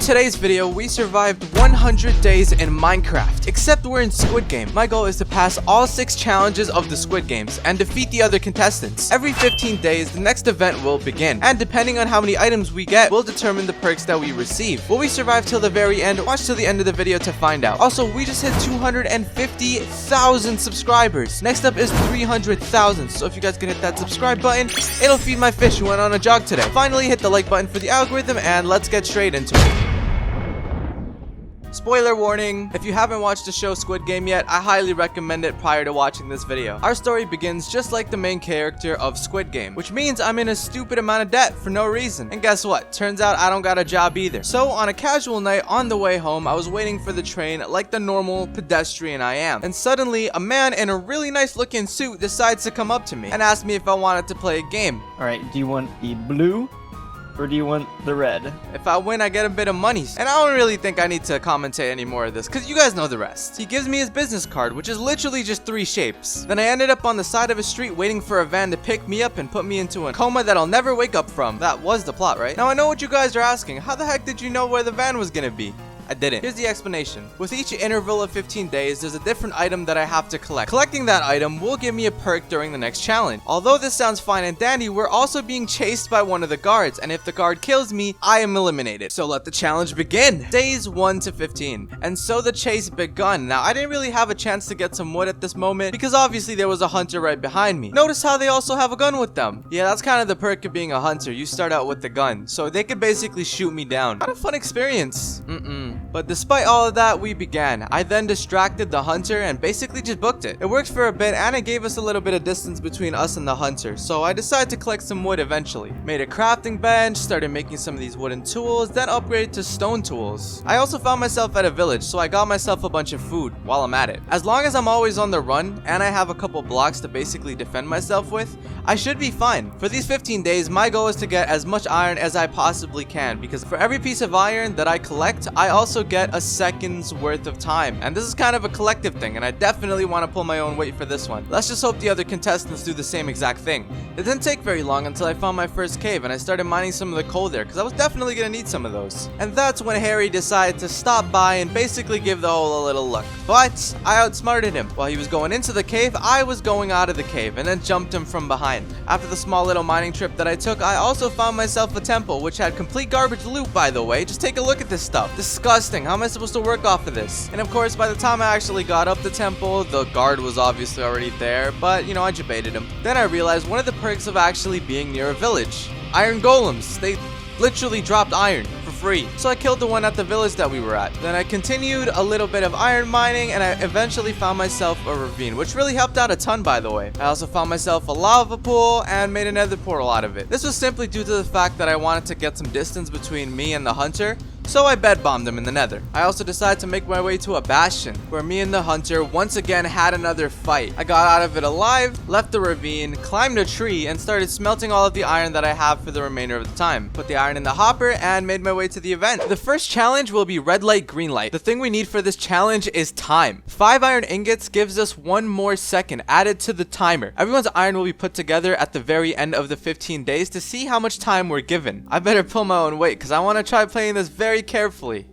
today's video, we survived 100 days in Minecraft, except we're in Squid Game. My goal is to pass all 6 challenges of the Squid Games and defeat the other contestants. Every 15 days, the next event will begin, and depending on how many items we get will determine the perks that we receive. Will we survive till the very end? Watch till the end of the video to find out. Also, we just hit 250,000 subscribers. Next up is 300,000, so if you guys can hit that subscribe button, it'll feed my fish who went on a jog today. Finally, hit the like button for the algorithm, and let's get straight into it. Spoiler warning, if you haven't watched the show Squid Game yet, I highly recommend it prior to watching this video. Our story begins just like the main character of Squid Game, which means I'm in a stupid amount of debt for no reason. And guess what? Turns out I don't got a job either. So on a casual night on the way home, I was waiting for the train like the normal pedestrian I am. And suddenly, a man in a really nice looking suit decides to come up to me and ask me if I wanted to play a game. Alright, do you want the blue? Or do you want the red? If I win, I get a bit of money. And I don't really think I need to commentate any more of this, because you guys know the rest. He gives me his business card, which is literally just 3 shapes. Then I ended up on the side of a street waiting for a van to pick me up and put me into a coma that I'll never wake up from. That was the plot, right? Now I know what you guys are asking. How the heck did you know where the van was gonna be? I didn't. Here's the explanation. With each interval of 15 days, there's a different item that I have to collect. Collecting that item will give me a perk during the next challenge. Although this sounds fine and dandy, we're also being chased by one of the guards, and if the guard kills me, I am eliminated. So let the challenge begin. Days 1 to 15. And so the chase begun. Now, I didn't really have a chance to get some wood at this moment, because obviously there was a hunter right behind me. Notice how they also have a gun with them. Yeah, that's kind of the perk of being a hunter. You start out with the gun, so they could basically shoot me down. Not a fun experience. But despite all of that, we began. I then distracted the hunter and basically just booked it. It worked for a bit, and it gave us a little bit of distance between us and the hunter, so I decided to collect some wood eventually. Made a crafting bench, started making some of these wooden tools, then upgraded to stone tools. I also found myself at a village, so I got myself a bunch of food while I'm at it. As long as I'm always on the run, and I have a couple blocks to basically defend myself with, I should be fine. For these 15 days, my goal is to get as much iron as I possibly can, because for every piece of iron that I collect, I also get a second's worth of time. And this is kind of a collective thing, and I definitely want to pull my own weight for this one. Let's just hope the other contestants do the same exact thing. It didn't take very long until I found my first cave, and I started mining some of the coal there, because I was definitely going to need some of those. And that's when Harry decided to stop by and basically give the hole a little look. But I outsmarted him. While he was going into the cave, I was going out of the cave, and then jumped him from behind. After the small little mining trip that I took, I also found myself a temple, which had complete garbage loot, by the way. Just take a look at this stuff. Disgusting. How am I supposed to work off of this? And of course, by the time I actually got up the temple, the guard was obviously already there, but you know, I debated him. Then I realized one of the perks of actually being near a village. Iron golems. They literally dropped iron for free. So I killed the one at the village that we were at. Then I continued a little bit of iron mining, and I eventually found myself a ravine, which really helped out a ton, by the way. I also found myself a lava pool and made a nether portal out of it. This was simply due to the fact that I wanted to get some distance between me and the hunter, so I bed bombed him in the nether. I also decided to make my way to a bastion, where me and the hunter once again had another fight. I got out of it alive, left the ravine, climbed a tree, and started smelting all of the iron that I have for the remainder of the time. Put the iron in the hopper and made my way to the event. The first challenge will be red light, green light. The thing we need for this challenge is time. 5 iron ingots gives us 1 more second added to the timer. Everyone's iron will be put together at the very end of the 15 days to see how much time we're given. I better pull my own weight, because I want to try playing this very carefully.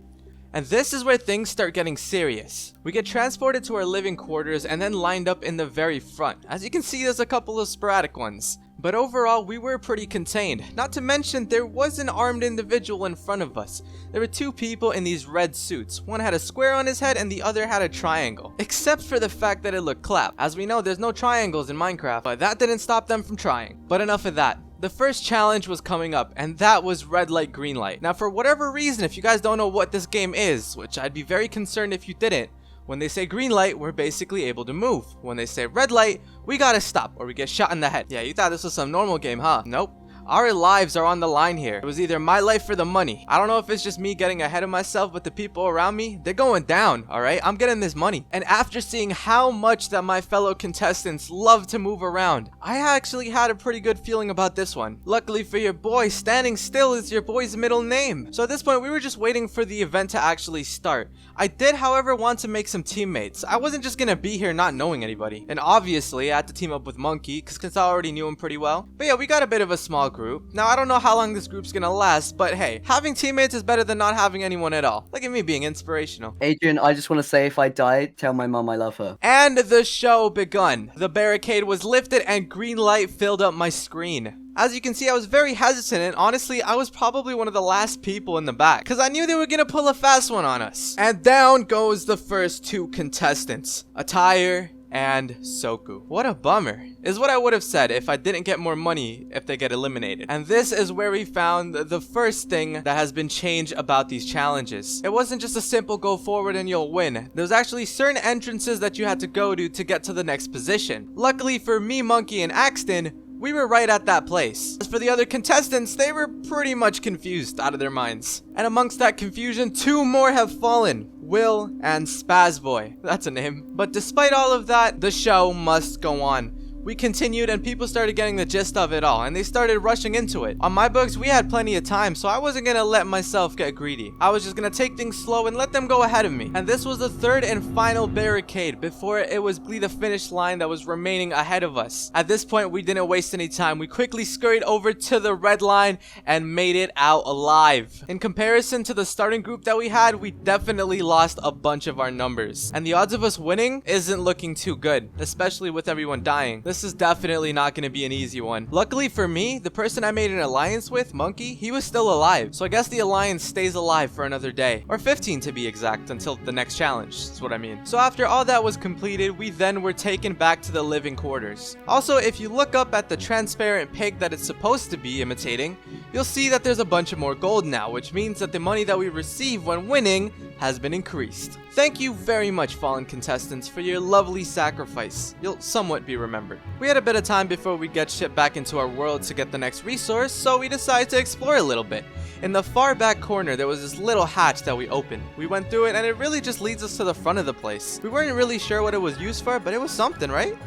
And this is where things start getting serious. We get transported to our living quarters and then lined up in the very front. As you can see, there's a couple of sporadic ones. But overall, we were pretty contained. Not to mention, there was an armed individual in front of us. There were 2 people in these red suits. One had a square on his head and the other had a triangle. Except for the fact that it looked clapped. As we know, there's no triangles in Minecraft, but that didn't stop them from trying. But enough of that. The first challenge was coming up, and that was red light, green light. Now, for whatever reason, if you guys don't know what this game is, which I'd be very concerned if you didn't, when they say green light, we're basically able to move. When they say red light, we gotta stop or we get shot in the head. Yeah, you thought this was some normal game, huh? Nope. Our lives are on the line here. It was either my life or the money. I don't know if it's just me getting ahead of myself, but the people around me, they're going down, alright? I'm getting this money. And after seeing how much that my fellow contestants love to move around, I actually had a pretty good feeling about this one. Luckily for your boy, standing still is your boy's middle name. So at this point, we were just waiting for the event to actually start. I did, however, want to make some teammates. I wasn't just gonna be here not knowing anybody. And obviously, I had to team up with Monkey, because I already knew him pretty well. But yeah, we got a bit of a small group. group. Now, I don't know how long this group's gonna last, but hey, having teammates is better than not having anyone at all. Look at me being inspirational. Adrian, I just want to say if I die, tell my mom I love her. And the show begun. The barricade was lifted and green light filled up my screen. As you can see, I was very hesitant, and honestly, I was probably one of the last people in the back, because I knew they were gonna pull a fast one on us. And down goes the first two contestants, Attire and Sokuu. What a bummer, is what I would have said if I didn't get more money if they get eliminated. And this is where we found the first thing that has been changed about these challenges. It wasn't just a simple go forward and you'll win. There's actually certain entrances that you had to go to get to the next position. Luckily for me, Monkey, and Axton, we were right at that place. As for the other contestants, they were pretty much confused out of their minds. And amongst that confusion, two more have fallen. Will and Spazboy. That's a name. But despite all of that, the show must go on. We continued and people started getting the gist of it all and they started rushing into it. On my books, we had plenty of time, so I wasn't gonna let myself get greedy. I was just gonna take things slow and let them go ahead of me. And this was the third and final barricade before it was the finish line that was remaining ahead of us. At this point, we didn't waste any time. We quickly scurried over to the red line and made it out alive. In comparison to the starting group that we had, we definitely lost a bunch of our numbers. And the odds of us winning isn't looking too good, especially with everyone dying. This is definitely not going to be an easy one. Luckily for me, the person I made an alliance with, Monkey, he was still alive. So I guess the alliance stays alive for another day. Or 15 to be exact, until the next challenge, is what I mean. So after all that was completed, we then were taken back to the living quarters. Also, if you look up at the transparent pig that it's supposed to be imitating, you'll see that there's a bunch of more gold now, which means that the money that we receive when winning has been increased. Thank you very much, fallen contestants, for your lovely sacrifice. You'll somewhat be remembered. We had a bit of time before we get shipped back into our world to get the next resource, so we decided to explore a little bit. In the far back corner, there was this little hatch that we opened. We went through it, and it really just leads us to the front of the place. We weren't really sure what it was used for, but it was something, right?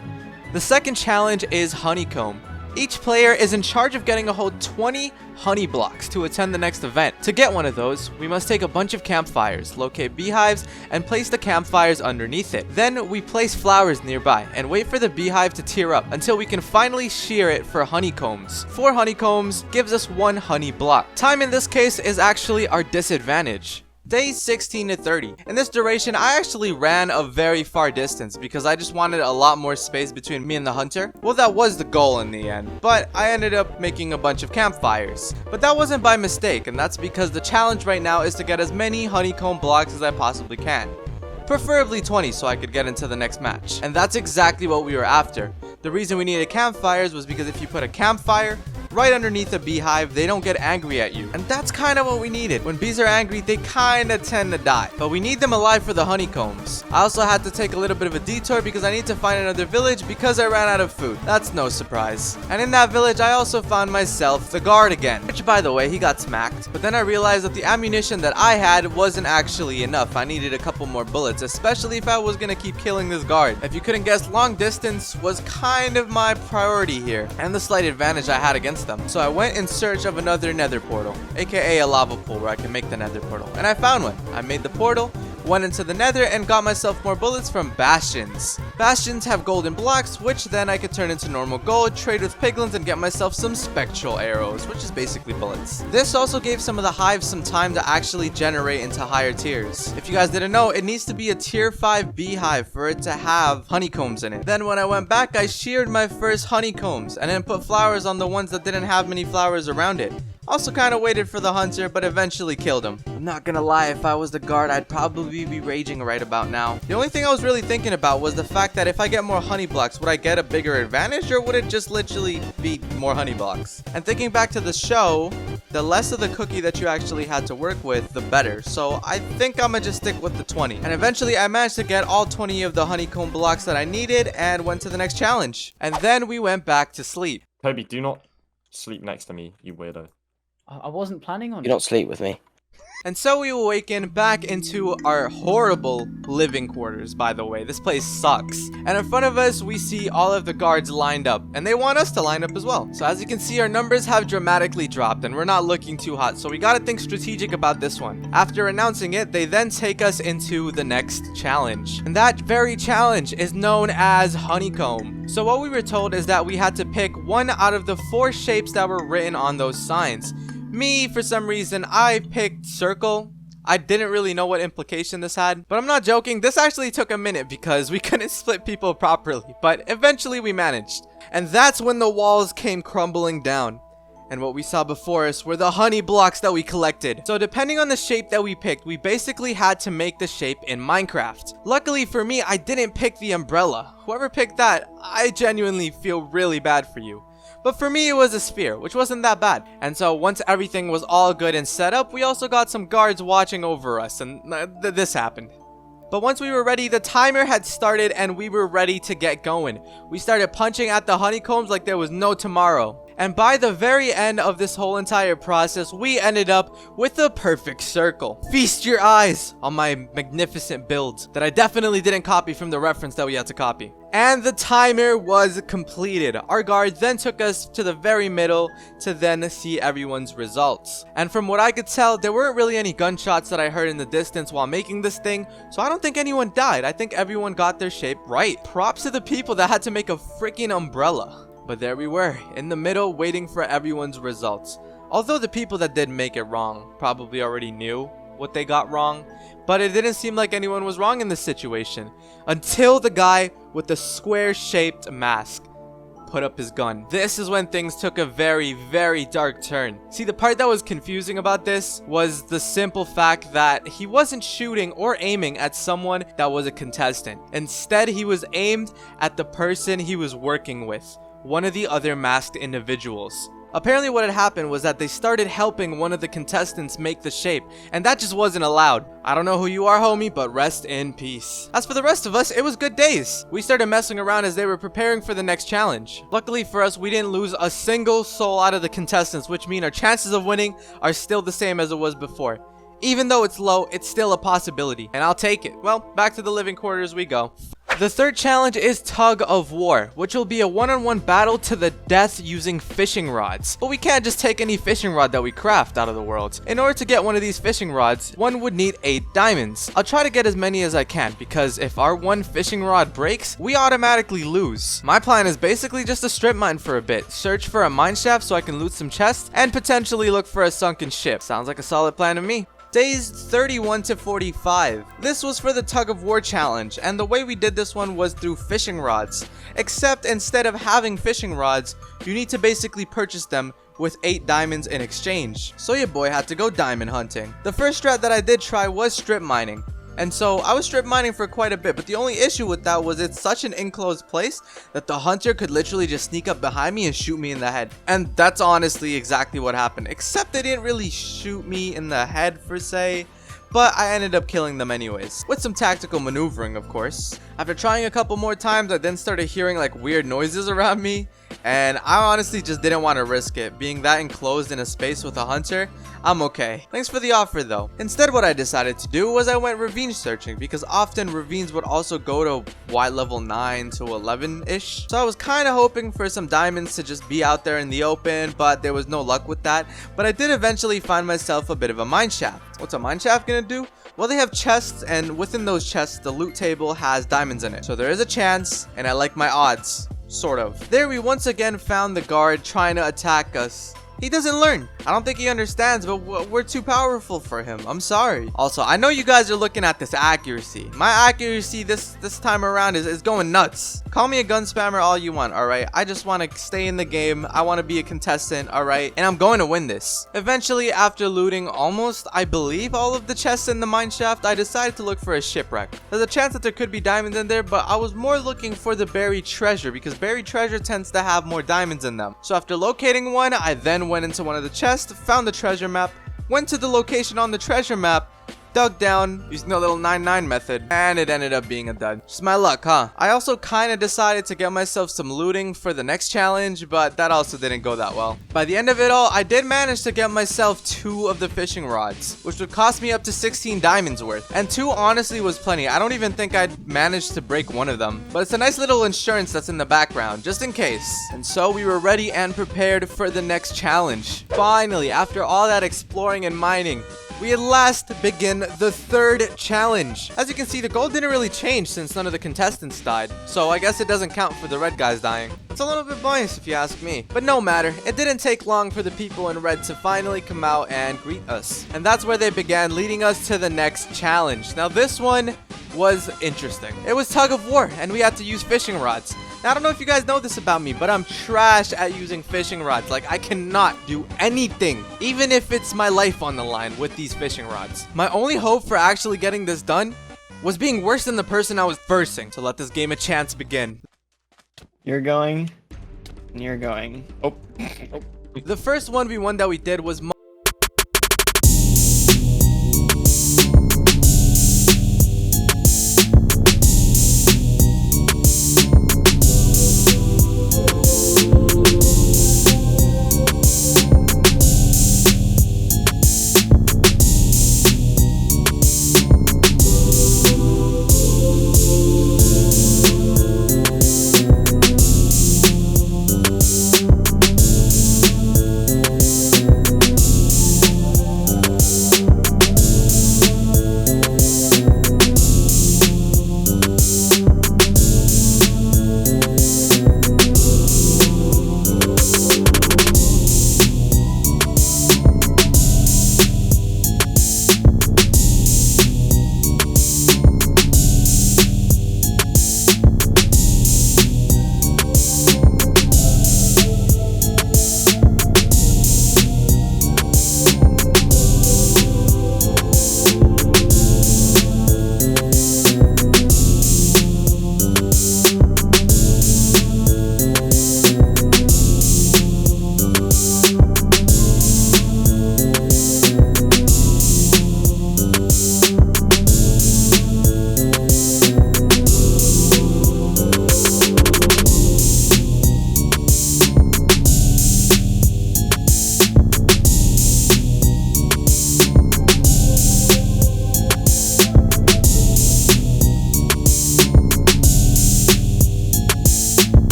The second challenge is honeycomb. Each player is in charge of getting a whole 20 honey blocks to attend the next event. To get one of those, we must take a bunch of campfires, locate beehives, and place the campfires underneath it. Then we place flowers nearby and wait for the beehive to tear up until we can finally shear it for honeycombs. 4 honeycombs gives us 1 honey block. Time in this case is actually our disadvantage. Days 16 to 30. In this duration, I actually ran a very far distance because I just wanted a lot more space between me and the hunter. Well, that was the goal in the end, but I ended up making a bunch of campfires. But that wasn't by mistake, and that's because the challenge right now is to get as many honeycomb blocks as I possibly can. Preferably 20 so I could get into the next match. And that's exactly what we were after. The reason we needed campfires was because if you put a campfire right underneath a beehive, they don't get angry at you. And that's kind of what we needed. When bees are angry, they kind of tend to die. But we need them alive for the honeycombs. I also had to take a little bit of a detour because I need to find another village because I ran out of food. That's no surprise. And in that village, I also found myself the guard again. Which, by the way, he got smacked. But then I realized that the ammunition that I had wasn't actually enough. I needed a couple more bullets, especially if I was going to keep killing this guard. If you couldn't guess, long distance was kind of my priority here. And the slight advantage I had against them. So I went in search of another nether portal, aka a lava pool where I can make the nether portal. And I found one. I made the portal, went into the nether, and got myself more bullets from bastions. Bastions have golden blocks, which then I could turn into normal gold, trade with piglins, and get myself some spectral arrows, which is basically bullets. This also gave some of the hives some time to actually generate into higher tiers. If you guys didn't know, it needs to be a tier 5 beehive for it to have honeycombs in it. Then when I went back, I sheared my first honeycombs and then put flowers on the ones that didn't have many flowers around it. Also kind of waited for the hunter, but eventually killed him. I'm not gonna lie, if I was the guard, I'd probably be raging right about now. The only thing I was really thinking about was the fact that if I get more honey blocks, would I get a bigger advantage, or would it just literally be more honey blocks? And thinking back to the show, the less of the cookie that you actually had to work with, the better. So I think I'm gonna just stick with the 20. And eventually I managed to get all 20 of the honeycomb blocks that I needed and went to the next challenge. And then we went back to sleep. Toby, do not sleep next to me, you weirdo. I wasn't planning on You don't sleep with me. And so we awaken back into our horrible living quarters, by the way. This place sucks. And in front of us, we see all of the guards lined up. And they want us to line up as well. So as you can see, our numbers have dramatically dropped. And we're not looking too hot. So we gotta think strategic about this one. After announcing it, they then take us into the next challenge. And that very challenge is known as honeycomb. So what we were told is that we had to pick one out of the 4 shapes that were written on those signs. Me, for some reason, I picked circle. I didn't really know what implication this had, but I'm not joking. This actually took a minute because we couldn't split people properly, but eventually we managed. And that's when the walls came crumbling down. And what we saw before us were the honey blocks that we collected. So depending on the shape that we picked, we basically had to make the shape in Minecraft. Luckily for me, I didn't pick the umbrella. Whoever picked that, I genuinely feel really bad for you. But for me, it was a sphere, which wasn't that bad. And so once everything was all good and set up, we also got some guards watching over us, and this happened. But once we were ready, the timer had started and we were ready to get going. We started punching at the honeycombs like there was no tomorrow. And by the very end of this whole entire process, we ended up with a perfect circle. Feast your eyes on my magnificent build that I definitely didn't copy from the reference that we had to copy. And the timer was completed. Our guard then took us to the very middle to then see everyone's results. And from what I could tell, there weren't really any gunshots that I heard in the distance while making this thing, so I don't think anyone died. I think everyone got their shape right. Props to the people that had to make a freaking umbrella. But there we were, in the middle, waiting for everyone's results. Although the people that did make it wrong probably already knew what they got wrong, but it didn't seem like anyone was wrong in this situation. Until the guy with the square-shaped mask put up his gun. This is when things took a very, very dark turn. See, the part that was confusing about this was the simple fact that he wasn't shooting or aiming at someone that was a contestant. Instead, he was aimed at the person he was working with. One of the other masked individuals. Apparently what had happened was that they started helping one of the contestants make the shape, and that just wasn't allowed. I don't know who you are, homie, but rest in peace. As for the rest of us, it was good days. We started messing around as they were preparing for the next challenge. Luckily for us, we didn't lose a single soul out of the contestants, which means our chances of winning are still the same as it was before. Even though it's low, it's still a possibility, and I'll take it. Well, back to the living quarters we go. The third challenge is Tug of War, which will be a one-on-one battle to the death using fishing rods. But we can't just take any fishing rod that we craft out of the world. In order to get one of these fishing rods, one would need 8 diamonds. I'll try to get as many as I can, because if our one fishing rod breaks, we automatically lose. My plan is basically just to strip mine for a bit, search for a mine shaft so I can loot some chests, and potentially look for a sunken ship. Sounds like a solid plan to me. Days 31 to 45. This was for the Tug of War challenge, and the way we did this one was through fishing rods. Except instead of having fishing rods, you need to basically purchase them with 8 diamonds in exchange. So your boy had to go diamond hunting. The first strat that I did try was strip mining. And so I was strip mining for quite a bit, but the only issue with that was it's such an enclosed place that the hunter could literally just sneak up behind me and shoot me in the head. And that's honestly exactly what happened, except they didn't really shoot me in the head per se, but I ended up killing them anyways, with some tactical maneuvering, of course. After trying a couple more times, I then started hearing like weird noises around me, and I honestly just didn't want to risk it. Being that enclosed in a space with a hunter, I'm okay. Thanks for the offer though. Instead, what I decided to do was I went ravine searching, because often ravines would also go to white level 9 to 11-ish. So I was kind of hoping for some diamonds to just be out there in the open, but there was no luck with that. But I did eventually find myself a bit of a mine shaft. What's a mine shaft gonna do? Well, they have chests, and within those chests, the loot table has diamonds in it. So there is a chance, and I like my odds. Sort of. There we once again found the guard trying to attack us. He doesn't learn. I don't think he understands, but we're too powerful for him. I'm sorry. Also, I know you guys are looking at this accuracy. My accuracy this time around is going nuts. Call me a gun spammer all you want, alright? I just want to stay in the game. I want to be a contestant, alright? And I'm going to win this. Eventually, after looting almost, I believe, all of the chests in the mine shaft, I decided to look for a shipwreck. There's a chance that there could be diamonds in there, but I was more looking for the buried treasure, because buried treasure tends to have more diamonds in them. So after locating one, I then went into one of the chests, found the treasure map, went to the location on the treasure map, dug down using the little 9-9 method, and it ended up being a dud. Just my luck, huh? I also kind of decided to get myself some looting for the next challenge, but that also didn't go that well. By the end of it all, I did manage to get myself 2 of the fishing rods, which would cost me up to 16 diamonds worth. And 2 honestly was plenty. I don't even think I'd managed to break one of them, but it's a nice little insurance that's in the background, just in case. And so we were ready and prepared for the next challenge. Finally, after all that exploring and mining, we at last begin the third challenge. As you can see, the gold didn't really change since none of the contestants died, so I guess it doesn't count for the red guys dying. It's a little bit biased if you ask me, but no matter. It didn't take long for the people in red to finally come out and greet us, and that's where they began leading us to the next challenge. Now this one was interesting. It was tug of war, and we had to use fishing rods. Now, I don't know if you guys know this about me, but I'm trash at using fishing rods. Like, I cannot do anything, even if it's my life on the line with these fishing rods. My only hope for actually getting this done was being worse than the person I was versing. So let this game a chance begin. You're going. And you're going. Oh. The first 1v1 that we did was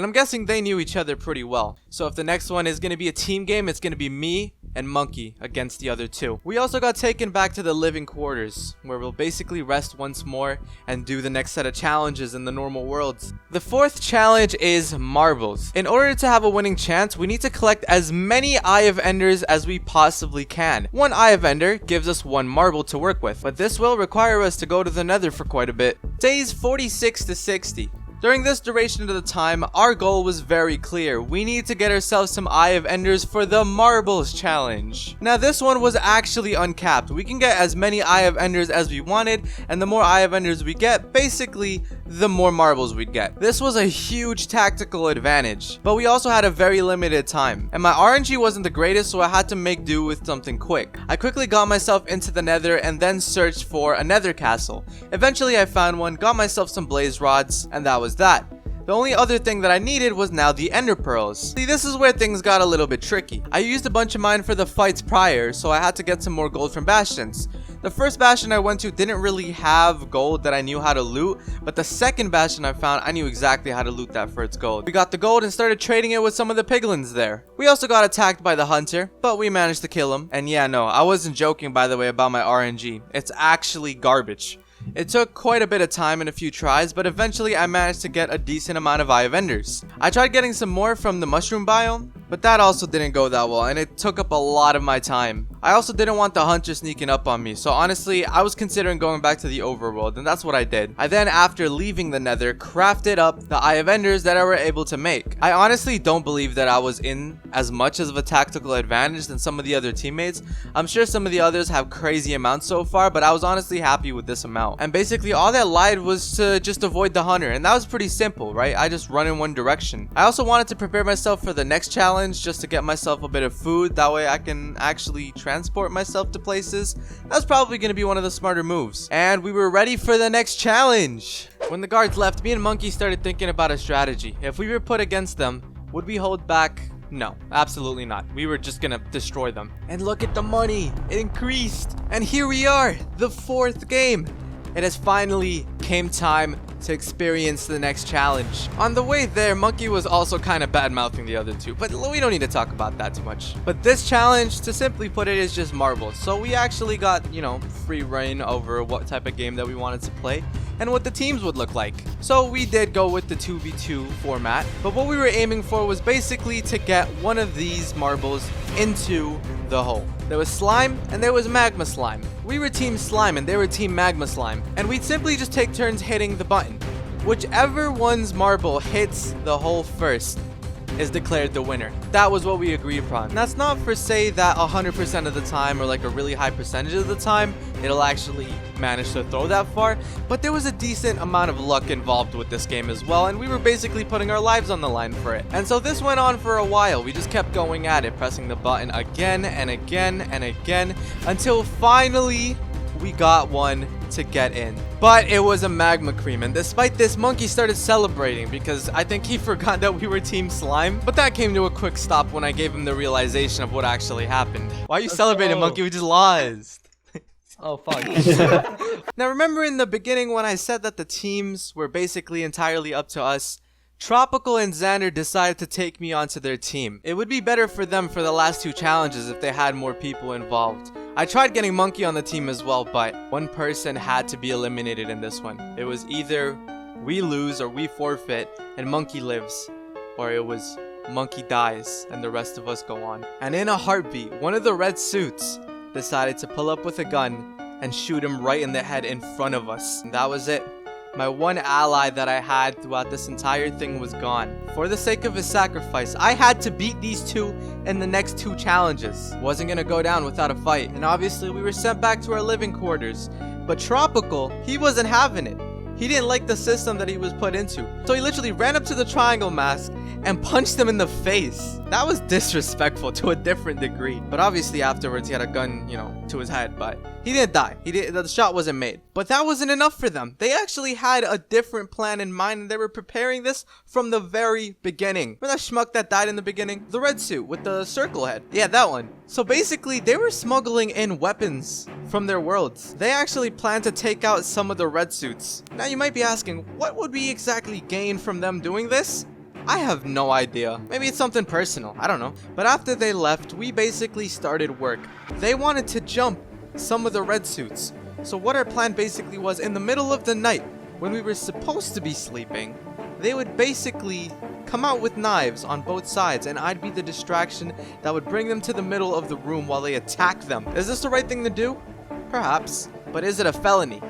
and I'm guessing they knew each other pretty well. So if the next one is going to be a team game, it's going to be me and Monkey against the other two. We also got taken back to the living quarters, where we'll basically rest once more and do the next set of challenges in the normal worlds. The fourth challenge is marbles. In order to have a winning chance, we need to collect as many Eye of Enders as we possibly can. One Eye of Ender gives us one marble to work with, but this will require us to go to the nether for quite a bit. Days 46 to 60. During this duration of the time, our goal was very clear. We need to get ourselves some Eye of Enders for the Marbles challenge. Now this one was actually uncapped. We can get as many Eye of Enders as we wanted, and the more Eye of Enders we get, basically, the more marbles we'd get. This was a huge tactical advantage, but we also had a very limited time, and my RNG wasn't the greatest, so I had to make do with something quick. I quickly got myself into the nether and then searched for a nether castle. Eventually I found one, got myself some blaze rods, and that was that. The only other thing that I needed was now the ender pearls. See, this is where things got a little bit tricky. I used a bunch of mine for the fights prior, so I had to get some more gold from bastions. The first bastion I went to didn't really have gold that I knew how to loot, but the second bastion I found, I knew exactly how to loot that for its gold. We got the gold and started trading it with some of the piglins there. We also got attacked by the hunter, but we managed to kill him. And yeah, no, I wasn't joking, by the way, about my RNG. It's actually garbage. It took quite a bit of time and a few tries, but eventually I managed to get a decent amount of Eye of Enders. I tried getting some more from the mushroom biome, but that also didn't go that well, and it took up a lot of my time. I also didn't want the hunter sneaking up on me, so honestly, I was considering going back to the overworld, and that's what I did. I then, after leaving the nether, crafted up the Eye of Enders that I were able to make. I honestly don't believe that I was in as much of a tactical advantage than some of the other teammates. I'm sure some of the others have crazy amounts so far, but I was honestly happy with this amount. And basically, all that lied was to just avoid the hunter, and that was pretty simple, right? I just run in one direction. I also wanted to prepare myself for the next challenge just to get myself a bit of food. That way I can actually transport myself to places. That's probably going to be one of the smarter moves. And we were ready for the next challenge. When the guards left, me and Monkey started thinking about a strategy. If we were put against them, would we hold back? No, absolutely not. We were just gonna destroy them. And look at the money. It increased. And here we are, the fourth game. It has finally came time to experience the next challenge. On the way there, Monkey was also kind of bad-mouthing the other two, but we don't need to talk about that too much. But this challenge, to simply put it, is just marbles. So we actually got, you know, free reign over what type of game that we wanted to play and what the teams would look like. So we did go with the 2v2 format, but what we were aiming for was basically to get one of these marbles into the hole. There was slime and there was magma slime. We were team slime and they were team magma slime, and we'd simply just take turns hitting the button. Whichever one's marble hits the hole first is declared the winner. That was what we agreed upon. And that's not for say that 100% of the time or like a really high percentage of the time it'll actually manage to throw that far, but there was a decent amount of luck involved with this game as well, and we were basically putting our lives on the line for it. And so this went on for a while. We just kept going at it, pressing the button again and again and again until finally we got one to get in. But it was a magma cream, and despite this, Monkey started celebrating because I think he forgot that we were team slime. But that came to a quick stop when I gave him the realization of what actually happened. Why are you celebrating, Monkey? We just lost. Oh, fuck. Now, remember in the beginning when I said that the teams were basically entirely up to us? Tropical and Xander decided to take me onto their team. It would be better for them for the last two challenges if they had more people involved. I tried getting Monkey on the team as well, but one person had to be eliminated in this one. It was either we lose or we forfeit and Monkey lives, or it was Monkey dies and the rest of us go on. And in a heartbeat, one of the red suits decided to pull up with a gun and shoot him right in the head in front of us. And that was it. My one ally that I had throughout this entire thing was gone. For the sake of his sacrifice, I had to beat these two in the next two challenges. Wasn't gonna go down without a fight. And obviously we were sent back to our living quarters. But Tropical, he wasn't having it. He didn't like the system that he was put into. So he literally ran up to the triangle mask and punched him in the face. That was disrespectful to a different degree. But obviously afterwards he had a gun, you know, to his head, but he didn't die. The shot wasn't made. But that wasn't enough for them. They actually had a different plan in mind, and they were preparing this from the very beginning. Remember that schmuck that died in the beginning? The red suit with the circle head. Yeah, that one. So basically, they were smuggling in weapons from their worlds. They actually planned to take out some of the red suits. Now you might be asking, what would we exactly gain from them doing this? I have no idea. Maybe it's something personal. I don't know. But after they left, we basically started work. They wanted to jump some of the red suits. So what our plan basically was, in the middle of the night, when we were supposed to be sleeping, they would basically come out with knives on both sides, and I'd be the distraction that would bring them to the middle of the room while they attack them. Is this the right thing to do? Perhaps. But is it a felony?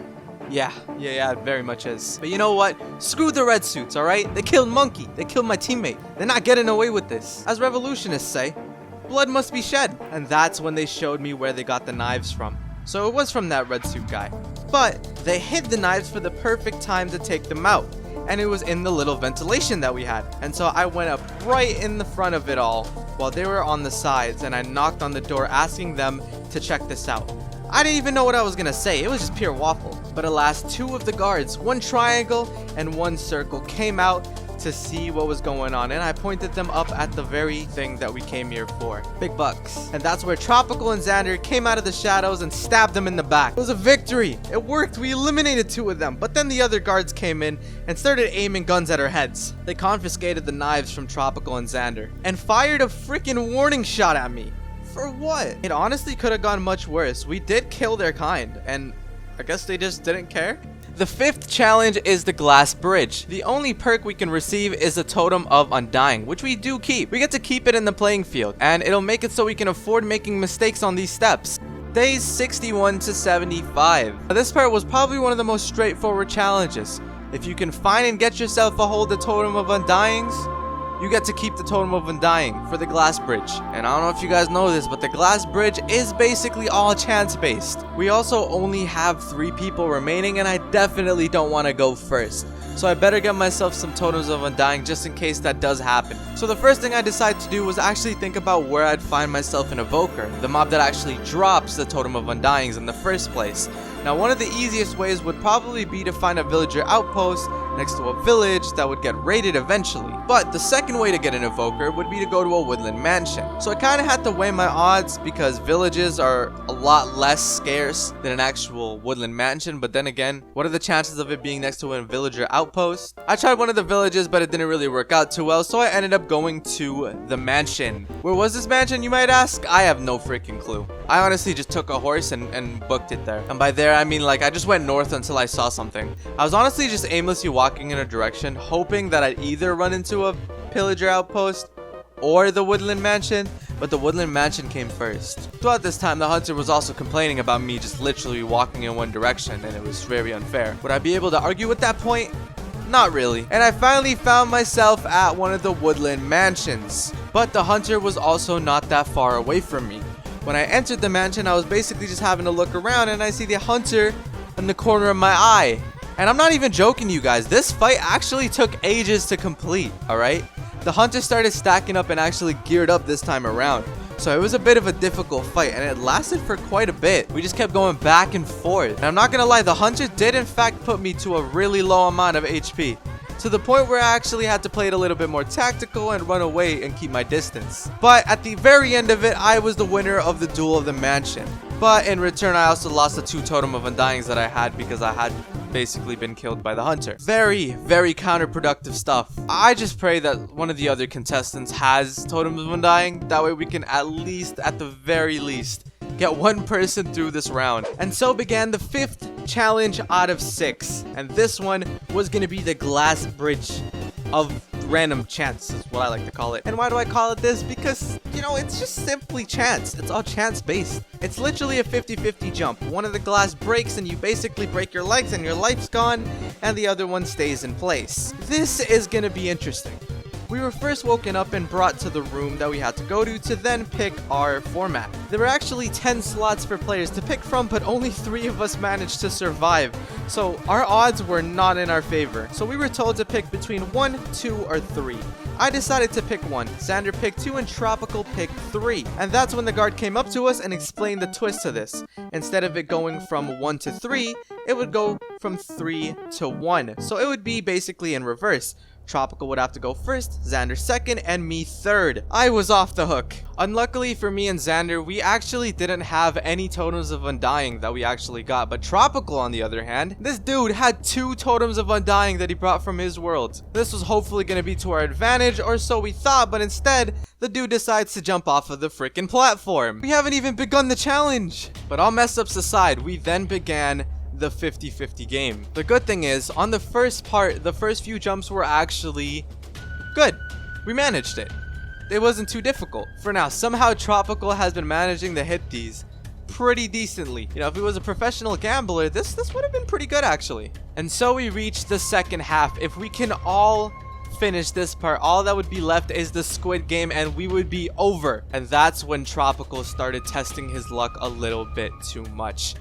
Yeah, it very much is. But you know what? Screw the red suits, alright? They killed Monkey. They killed my teammate. They're not getting away with this. As revolutionists say, blood must be shed. And that's when they showed me where they got the knives from. So it was from that red suit guy. But they hid the knives for the perfect time to take them out. And it was in the little ventilation that we had. And so I went up right in the front of it all while they were on the sides, and I knocked on the door asking them to check this out. I didn't even know what I was gonna say. It was just pure waffle. But alas, two of the guards, one triangle and one circle, came out to see what was going on, and I pointed them up at the very thing that we came here for. Big bucks. And that's where Tropical and Xander came out of the shadows and stabbed them in the back. It was a victory. It worked. We eliminated two of them. But then the other guards came in and started aiming guns at our heads. They confiscated the knives from Tropical and Xander and fired a freaking warning shot at me. For what? It honestly could have gone much worse. We did kill their kind, and I guess they just didn't care. The fifth challenge is the glass bridge. The only perk we can receive is a totem of undying, which we do keep. We get to keep it in the playing field, and it'll make it so we can afford making mistakes on these steps. Days 61 to 75. Now, this part was probably one of the most straightforward challenges. If you can find and get yourself a hold of the totem of undyings, you get to keep the totem of undying for the glass bridge. And I don't know if you guys know this, but the glass bridge is basically all chance based. We also only have 3 people remaining, and I definitely don't want to go first. So I better get myself some totems of undying just in case that does happen. So the first thing I decided to do was actually think about where I'd find myself an evoker, the mob that actually drops the totem of undyings in the first place. Now, one of the easiest ways would probably be to find a villager outpost next to a village that would get raided eventually. But the second way to get an evoker would be to go to a woodland mansion. So I kind of had to weigh my odds because villages are a lot less scarce than an actual woodland mansion. But then again, what are the chances of it being next to a villager outpost? I tried one of the villages, but it didn't really work out too well, so I ended up going to the mansion. Where was this mansion, you might ask? I have no freaking clue. I honestly just took a horse and booked it there. And by there, I mean like I just went north until I saw something. I was honestly just aimlessly walking in a direction, hoping that I'd either run into a pillager outpost or the woodland mansion, but the woodland mansion came first. Throughout this time, the hunter was also complaining about me just literally walking in one direction, and it was very unfair. Would I be able to argue with that point? Not really. And I finally found myself at one of the woodland mansions, but the hunter was also not that far away from me. When I entered the mansion, I was basically just having a look around, and I see the hunter in the corner of my eye. And I'm not even joking, you guys. This fight actually took ages to complete, alright? The hunter started stacking up and actually geared up this time around. So it was a bit of a difficult fight, and it lasted for quite a bit. We just kept going back and forth. And I'm not gonna lie, the hunter did in fact put me to a really low amount of HP. To the point where I actually had to play it a little bit more tactical and run away and keep my distance. But at the very end of it, I was the winner of the duel of the mansion. But in return, I also lost the 2 totem of undyings that I had because I had basically been killed by the hunter. Very, very counterproductive stuff. I just pray that one of the other contestants has totem of undying. That way we can at the very least, get one person through this round. And so began the 5th challenge out of 6. And this one was going to be the glass bridge of random chance, is what I like to call it. And why do I call it this? Because, you know, it's just simply chance. It's all chance based. It's literally a 50-50 jump. One of the glass breaks and you basically break your legs and your life's gone, and the other one stays in place. This is gonna be interesting. We were first woken up and brought to the room that we had to go to then pick our format. There were actually 10 slots for players to pick from, but only 3 of us managed to survive. So our odds were not in our favor. So we were told to pick between 1, 2, or 3. I decided to pick 1, Xander picked 2, and Tropical picked 3. And that's when the guard came up to us and explained the twist to this. Instead of it going from 1 to 3, it would go from 3 to 1. So it would be basically in reverse. Tropical would have to go first, Xander second, and me third. I was off the hook. Unluckily for me and Xander, we actually didn't have any totems of undying that we actually got, but Tropical, on the other hand, this dude had 2 totems of undying that he brought from his world. This was hopefully going to be to our advantage, or so we thought, but instead, the dude decides to jump off of the freaking platform. We haven't even begun the challenge. But all mess ups aside, we then began the 50-50 game. The good thing is, on the first part, the first few jumps were actually good. We managed it. It wasn't too difficult. For now, somehow Tropical has been managing to hit these pretty decently. You know, if he was a professional gambler, this would have been pretty good actually. And so we reached the second half. If we can all finish this part, all that would be left is the Squid Game and we would be over. And that's when Tropical started testing his luck a little bit too much.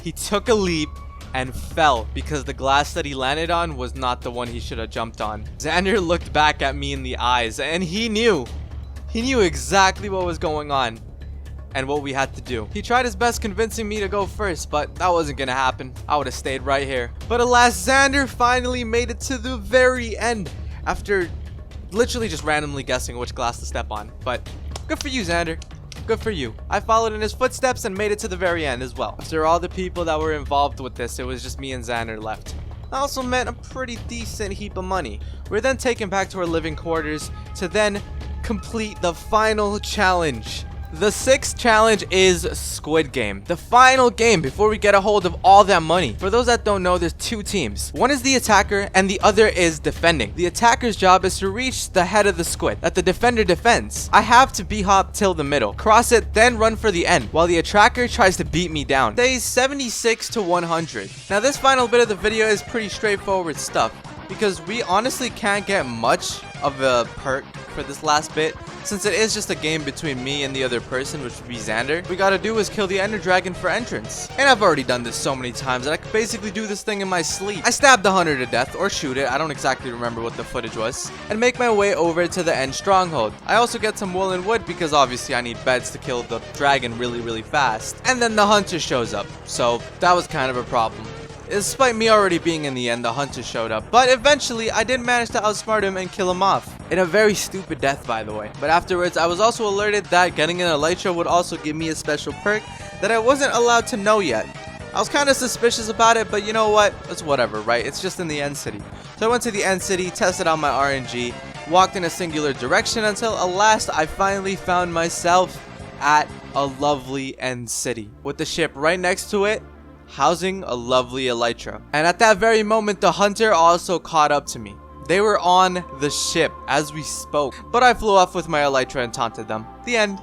He took a leap and fell because the glass that he landed on was not the one he should have jumped on. Xander looked back at me in the eyes and he knew exactly what was going on and what we had to do. He tried his best convincing me to go first, but that wasn't gonna happen. I would have stayed right here. But alas, Xander finally made it to the very end after literally just randomly guessing which glass to step on. But good for you, Xander. Good for you. I followed in his footsteps and made it to the very end as well. After all the people that were involved with this, it was just me and Xander left. That also meant a pretty decent heap of money. We're then taken back to our living quarters to then complete the final challenge. The 6th challenge is Squid Game, the final game before we get a hold of all that money. For those that don't know, there's 2 teams. One is the attacker and the other is defending. The attacker's job is to reach the head of the squid that the defender defends. I have to b-hop till the middle, cross it, then run for the end, while the attacker tries to beat me down. Days 76 to 100. Now this final bit of the video is pretty straightforward stuff, because we honestly can't get much of a perk for this last bit, since it is just a game between me and the other person, which would be Xander. What we gotta do is kill the Ender Dragon for entrance. And I've already done this so many times that I could basically do this thing in my sleep. I stab the hunter to death, or shoot it, I don't exactly remember what the footage was, and make my way over to the end stronghold. I also get some wool and wood because obviously I need beds to kill the dragon really fast. And then the hunter shows up, so that was kind of a problem. Despite me already being in the end, the hunter showed up, but eventually I did manage to outsmart him and kill him off. In a very stupid death, by the way. But afterwards, I was also alerted that getting an elytra would also give me a special perk that I wasn't allowed to know yet. I was kind of suspicious about it, but you know what? It's whatever, right? It's just in the end city. So I went to the end city, tested out my RNG, walked in a singular direction until at last I finally found myself at a lovely end city with the ship right next to it, housing a lovely elytra. And at that very moment, the hunter also caught up to me. They were on the ship as we spoke, but I flew off with my elytra and taunted them. The end.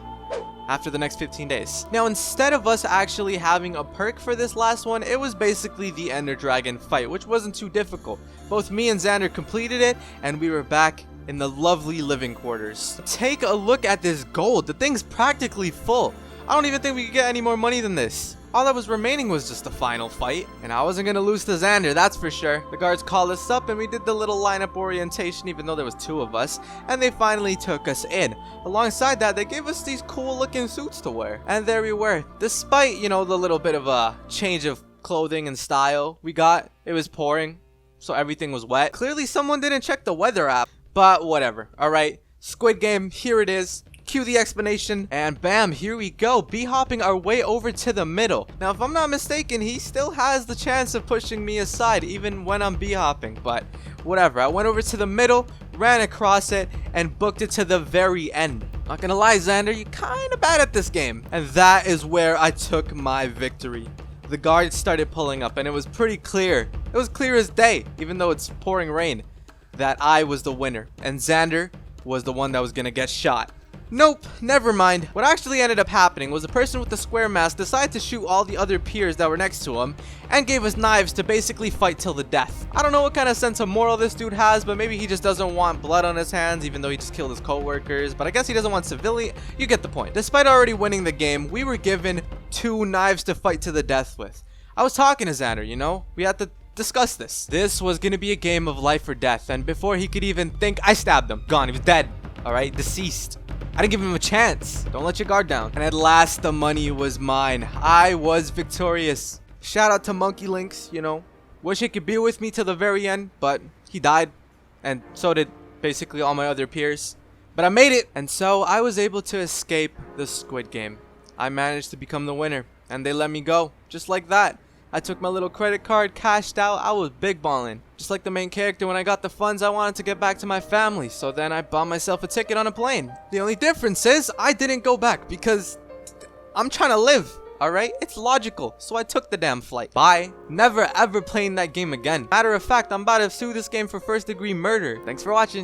After the next 15 days. Now, instead of us actually having a perk for this last one, it was basically the Ender Dragon fight, which wasn't too difficult. Both me and Xander completed it, and we were back in the lovely living quarters. Take a look at this gold. The thing's practically full. I don't even think we could get any more money than this. All that was remaining was just the final fight, and I wasn't gonna lose to Xander, that's for sure. The guards called us up and we did the little lineup orientation, even though there was 2 of us, and they finally took us in. Alongside that, they gave us these cool looking suits to wear, and there we were. Despite, you know, the little bit of a change of clothing and style we got, it was pouring, so everything was wet. Clearly someone didn't check the weather app, but whatever. Alright, Squid Game, here it is. Cue the explanation, and bam, here we go, b-hopping our way over to the middle. Now, if I'm not mistaken, he still has the chance of pushing me aside, even when I'm b-hopping, but whatever. I went over to the middle, ran across it, and booked it to the very end. Not gonna lie, Xander, you're kinda bad at this game. And that is where I took my victory. The guards started pulling up, and it was pretty clear. It was clear as day, even though it's pouring rain, that I was the winner, and Xander was the one that was gonna get shot. Nope, never mind. What actually ended up happening was the person with the square mask decided to shoot all the other peers that were next to him and gave us knives to basically fight till the death. I don't know what kind of sense of moral this dude has, but maybe he just doesn't want blood on his hands even though he just killed his co-workers, but I guess he doesn't want civilian. You get the point. Despite already winning the game, we were given 2 knives to fight to the death with. I was talking to Xander, you know? We had to discuss this. This was gonna be a game of life or death, and before he could even think, I stabbed him. Gone, he was dead. Alright, deceased. I didn't give him a chance. Don't let your guard down. And at last, the money was mine. I was victorious. Shout out to MonkeyLinks, you know. Wish he could be with me to the very end, but he died. And so did basically all my other peers. But I made it. And so I was able to escape the Squid Game. I managed to become the winner. And they let me go. Just like that. I took my little credit card, cashed out. I was big balling. Just like the main character, when I got the funds, I wanted to get back to my family. So then I bought myself a ticket on a plane. The only difference is I didn't go back because I'm trying to live. Alright? It's logical. So I took the damn flight. Bye. Never ever playing that game again. Matter of fact, I'm about to sue this game for first-degree murder. Thanks for watching.